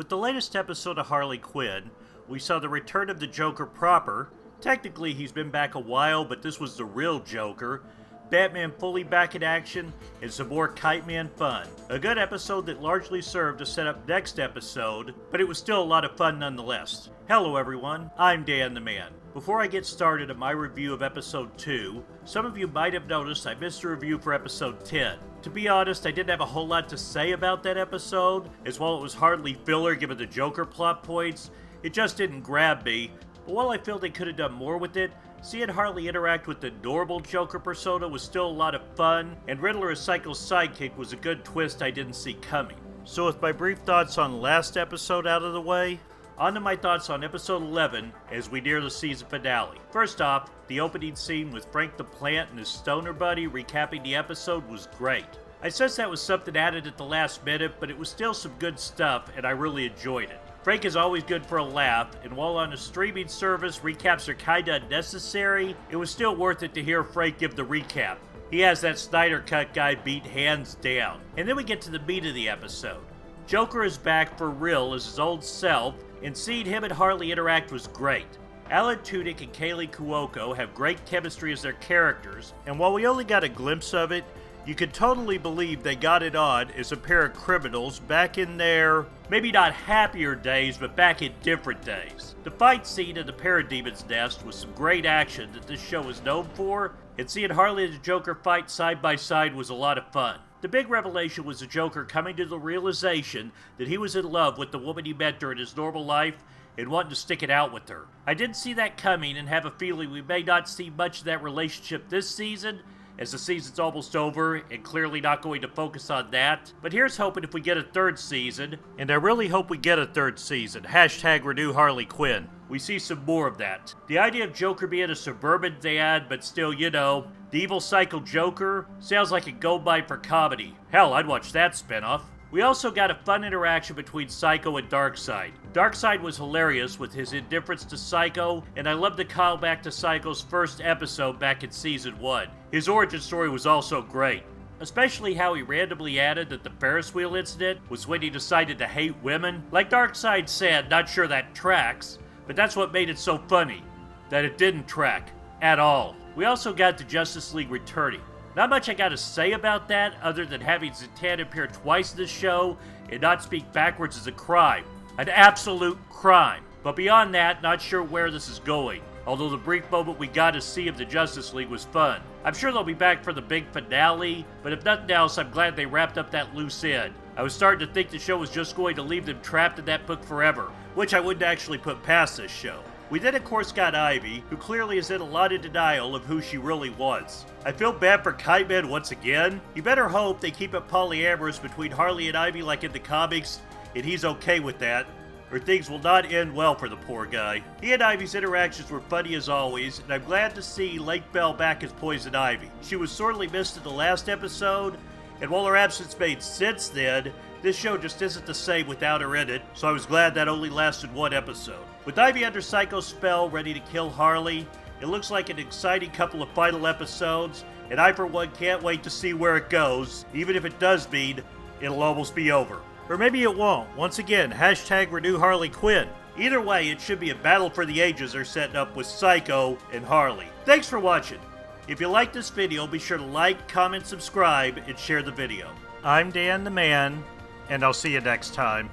With the latest episode of Harley Quinn, we saw the return of the Joker proper. Technically, he's been back a while, but this was the real Joker. Batman fully back in action, and some more Kite Man fun. A good episode that largely served to set up next episode, but it was still a lot of fun nonetheless. Hello everyone, I'm DanTheMan. Before I get started on my review of episode 2, some of you might have noticed I missed a review for episode 10. To be honest, I didn't have a whole lot to say about that episode, as while it was hardly filler given the Joker plot points, it just didn't grab me. But while I feel they could have done more with it, seeing Harley interact with the normal Joker persona was still a lot of fun, and Riddler as Psycho's sidekick was a good twist I didn't see coming. So with my brief thoughts on last episode out of the way, on to my thoughts on episode 11 as we near the season finale. First off, the opening scene with Frank the Plant and his stoner buddy recapping the episode was great. I sense that was something added at the last minute, but it was still some good stuff and I really enjoyed it. Frank is always good for a laugh, and while on a streaming service recaps are kinda unnecessary, it was still worth it to hear Frank give the recap. He has that Snyder Cut guy beat hands down. And then we get to the meat of the episode. Joker is back for real as his old self, and seeing him and Harley interact was great. Alan Tudyk and Kaley Cuoco have great chemistry as their characters, and while we only got a glimpse of it, you could totally believe they got it on as a pair of criminals back in their, maybe not happier days, but back in different days. The fight scene in the Parademon's Nest was some great action that this show is known for, and seeing Harley and the Joker fight side by side was a lot of fun. The big revelation was the Joker coming to the realization that he was in love with the woman he met during his normal life and wanting to stick it out with her. I didn't see that coming and have a feeling we may not see much of that relationship this season, as the season's almost over and clearly not going to focus on that. But here's hoping if we get a third season, and I really hope we get a third season, #renew Harley Quinn. We see some more of that. The idea of Joker being a suburban dad, but still, you know, the evil psycho Joker, sounds like a goldmine for comedy. Hell, I'd watch that spinoff. We also got a fun interaction between Psycho and Darkseid. Darkseid was hilarious with his indifference to Psycho, and I loved the callback to Psycho's first episode back in season 1. His origin story was also great, especially how he randomly added that the Ferris wheel incident was when he decided to hate women. Like Darkseid said, not sure that tracks, but that's what made it so funny, that it didn't track at all. We also got the Justice League returning. Not much I gotta say about that, other than having Zatanna appear twice in this show and not speak backwards is a crime. An absolute crime. But beyond that, not sure where this is going. Although the brief moment we got to see of the Justice League was fun. I'm sure they'll be back for the big finale, but if nothing else, I'm glad they wrapped up that loose end. I was starting to think the show was just going to leave them trapped in that book forever, which I wouldn't actually put past this show. We then of course got Ivy, who clearly is in a lot of denial of who she really was. I feel bad for Kite Man once again. You better hope they keep it polyamorous between Harley and Ivy like in the comics, and he's okay with that, or things will not end well for the poor guy. He and Ivy's interactions were funny as always, and I'm glad to see Lake Bell back as Poison Ivy. She was sorely missed in the last episode, and while her absence made sense then, this show just isn't the same without her in it, so I was glad that only lasted one episode. With Ivy under Psycho's spell, ready to kill Harley, it looks like an exciting couple of final episodes, and I for one can't wait to see where it goes, even if it does mean it'll almost be over. Or maybe it won't. Once again, #renew Harley Quinn. Either way, it should be a battle for the ages they're setting up with Psycho and Harley. Thanks for watching. If you like this video, be sure to like, comment, subscribe, and share the video. I'm DanTheMan, and I'll see you next time.